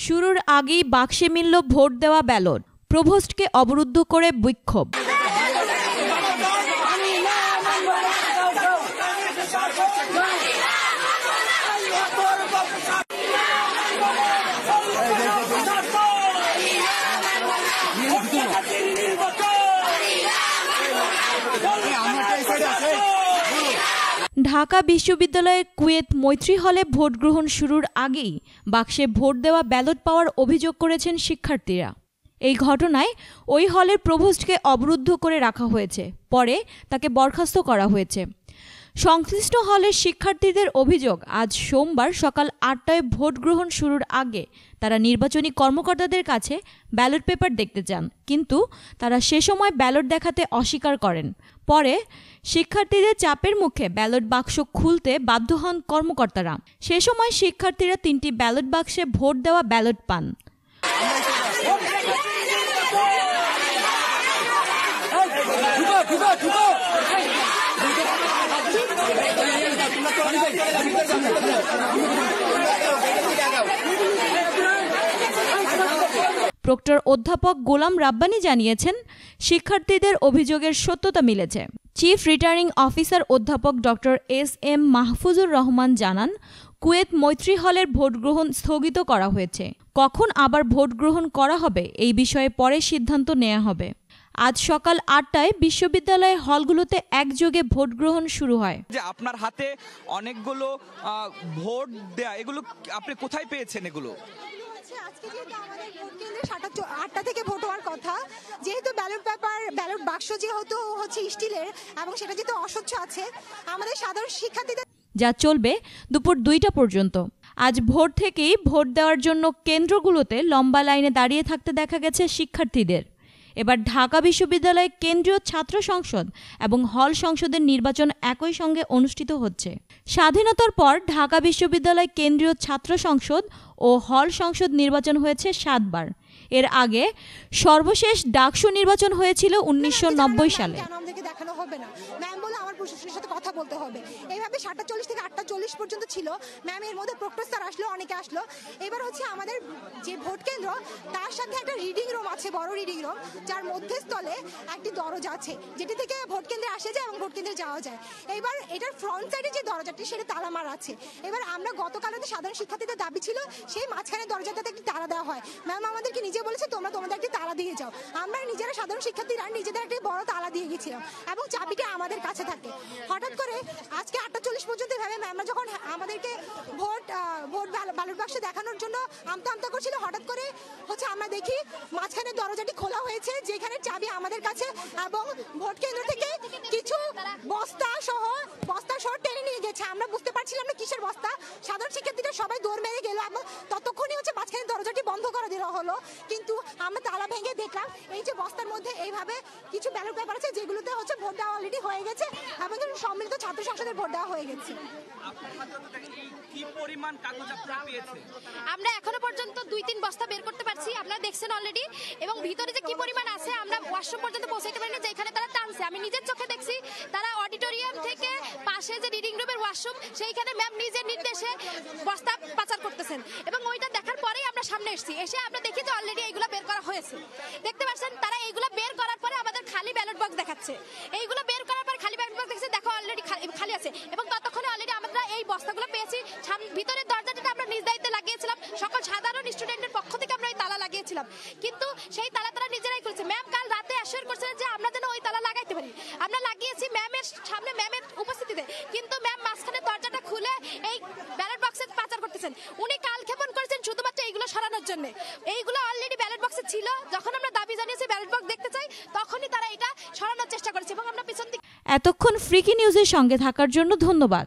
শুরুর আগেই বাক্সে মিলল ভোট দেওয়া ব্যালট, প্রভোস্টকে অবরুদ্ধ করে বিক্ষোভ। ঢাকা বিশ্ববিদ্যালয়ের কুয়েত মৈত্রী হলে ভোট গ্রহণ শুরুর আগেই বাক্সে ভোট দেওয়া ব্যালট পাওয়ার অভিযোগ করেছেন শিক্ষার্থীরা। এই ঘটনায় ওই হলের প্রভোস্টকে অবরুদ্ধ করে রাখা হয়েছে, পরে তাকে বরখাস্ত করা হয়েছে। সংশ্লিষ্ট হলের শিক্ষার্থীদের অভিযোগ, আজ সোমবার সকাল ৮টায় ভোট গ্রহণ শুরুর আগে তারা নির্বাচনী কর্মকর্তাদের কাছে ব্যালট পেপার দেখতে চান, কিন্তু তারা সে সময় ব্যালট দেখাতে অস্বীকার করেন। পরে শিক্ষার্থীদের চাপের মুখে ব্যালট বাক্স খুলতে বাধ্য হন কর্মকর্তারা। সে সময় শিক্ষার্থীরা ৩টি ব্যালট বাক্সে ভোট দেওয়া ব্যালট পান। প্রক্টর অধ্যাপক গোলাম রাব্বানী জানিয়েছেন, শিক্ষার্থীদের অভিযোগের সত্যতা মিলেছে। চিফ রিটার্নিং অফিসার অধ্যাপক ডক্টর এস.এম. মাহফুজুর রহমান জানান, কুয়েত মৈত্রী হলের ভোট গ্রহণ স্থগিত করা হয়েছে। কখন আবার ভোট গ্রহণ করা হবে এই বিষয়ে পরে সিদ্ধান্ত নেওয়া হবে। আজ সকাল ৮টায় বিশ্ববিদ্যালয়ের হলগুলোতে একযোগে ভোট গ্রহণ শুরু হয়। যে আপনার হাতে অনেকগুলো ভোট দেয়া, এগুলো আপনি কোথায় পেয়েছেন? এগুলো আজকে যেহেতু আমাদের ভোট কেন্দ্রে 8টা থেকে ভোট হওয়ার কথা, যেহেতু ব্যালট পেপার ব্যালট বাক্স যেহেতু হচ্ছে স্টিলের এবং সেটা যেহেতু অস্বচ্ছ আছে, আমাদের সাধারণ শিক্ষার্থীদের যা চলবে দুপুর 2টা পর্যন্ত। আজ ভোর থেকেই ভোট দেওয়ার জন্য কেন্দ্রগুলোতে লম্বা লাইনে দাঁড়িয়ে থাকতে দেখা গেছে শিক্ষার্থীদের। এবার ঢাকা বিশ্ববিদ্যালয় কেন্দ্রীয় ছাত্র সংসদ এবং হল সংসদের নির্বাচন একই সঙ্গে অনুষ্ঠিত হচ্ছে। স্বাধীনতার পর ঢাকা বিশ্ববিদ্যালয় কেন্দ্রীয় ছাত্র সংসদ ও হল সংসদ নির্বাচন হয়েছে 7 বার। এর আগে সর্বশেষ ডাকসু নির্বাচন হয়েছিল 1990 সালে। দেখানো হবে না ম্যাম বলে আমার প্রশাসনের সাথে কথা বলতে হবে। এইভাবে 7:40 থেকে 8:40 পর্যন্ত ছিল। ম্যাম এর মধ্যে প্রক্টর স্যার আসলো, অনেকে আসলো। এবার হচ্ছে আমাদের যে ভোট কেন্দ্র তার সাথে একটা রিডিং রুম আছে, বড় রিডিং রুম, যার মধ্যস্থলে একটি দরজা আছে যেটি থেকে ভোট কেন্দ্রে আসা যায় এবং ভোট কেন্দ্রে যাওয়া যায়। এবার এটার ফ্রন্ট সাইডে যে দরজাটি সেটা তালা মারা আছে। এবার আমরা গতকালও সাধারণ শিক্ষার্থীদের দাবি ছিল সেই মাঝখানে দরজাটাতে একটি তালা দেওয়া হয়। ম্যাম আমাদেরকে নিজে বলেছে তোমরা তোমাদের একটি তালা দিয়ে যাও। আমরা নিজেরা সাধারণ শিক্ষার্থীরা নিজেদের একটি বড় তালা দিয়ে গেছিলাম এবং চাবিটা আমাদের কাছে থাকে। হঠাৎ করে আজকে 8:40 পর্যন্ত ভাবে ম্যামরা যখন আমাদেরকে ভোট ব্যালট বাক্স দেখানোর জন্য আমতা করছিল, হঠাৎ করে হচ্ছে আমরা দেখি মাঝখানে দরজাটি খোলা হয়েছে যেখানে চাবি আমাদের কাছে, এবং ভোট কেন্দ্র থেকে কিছু বস্তা সহ টেনে নিয়ে গেছে। আমরা বুঝতে পারছিলাম না কিসের বস্তা। সাধারণ শিক্ষার্থীরা সবাই দৌড় মেরে গেল এবং ততক্ষণই হচ্ছে মাঝখানে দরজাটি বন্ধ করে দেওয়া হলো। কিন্তু আমরা তালা ভেঙে দেখলাম এই যে বস্তার মধ্যে এইভাবে কিছু ব্যালট পেপার আছে যেগুলোতে হচ্ছে ভোট দেওয়া অলরেডি হয়ে গেছে এবং সম্মিলিত ছাত্র সংসদের ভোট দেওয়া হয়ে গেছে। আমরা এখনো পর্যন্ত 2-3 বস্তা বের করতে পারছি, আপনারা দেখছেন অলরেডি, এবং ভিতরে যে কি পরিমাণ আছে আমরা ওয়াশরুম পর্যন্ত পৌঁছাতে পারিনি, যেখানে তারা টানছে। আমি নিজের চোখে দেখছি তারা অডিটোরিয়াম থেকে পাশে যে রিডিং রুমের ওয়াশরুম সেইখানে ম্যাম নিজের নির্দেশে বস্তা পাচার করতেছেন, এবং ওইটা দেখার পরেই আমরা সামনে এসে আমরা দেখি যে অলরেডি এইগুলো বের করা হয়েছে। দেখতে পাচ্ছেন তারা এইগুলো বের করার পরে আমাদের খালি ব্যালট বক্স দেখাচ্ছে। এইগুলো বের করার পর খালি ব্যালট বক্স দেখছে, দেখো অলরেডি খালি আছে, এবং ততক্ষণে অলরেডি আমরা এই বস্তাগুলো পেয়েছি। ভিতরের দরজাটা আমরা নিজ দায়িত্বে লাগিয়েছিলাম, সকল সাধারণ স্টুডেন্টের পক্ষ থেকে আমরা এই তালা লাগিয়েছিলাম, কিন্তু সেই তালা তারা নিজেরাই করেছে। ম্যাম কাল রাতে অ্যাসিওর করছিলেন যে আমরা যেন ওই তালা লাগাইতে পারি। আমরা লাগিয়েছি ম্যামের সামনে, ম্যামের উপস্থিতিতে, কিন্তু ম্যাম মাঝখানে দরজাটা খুলে এই ব্যালট বক্সে পাচার করতেছেন। উনি কাল ক্ষেপণ করেছেন শুধুমাত্র এইগুলো সরানোর জন্য। এইগুলো অলরেডি ব্যালট বক্সে ছিল, যখন আমরা দাবি জানিয়েছি ব্যালট বক্স দেখতে চাই তখনই তারা এটা সরানোর চেষ্টা করেছে, এবং আমরা পিছন দিকে। এতক্ষণ ফ্রিকি নিউজের সঙ্গে থাকার জন্য ধন্যবাদ।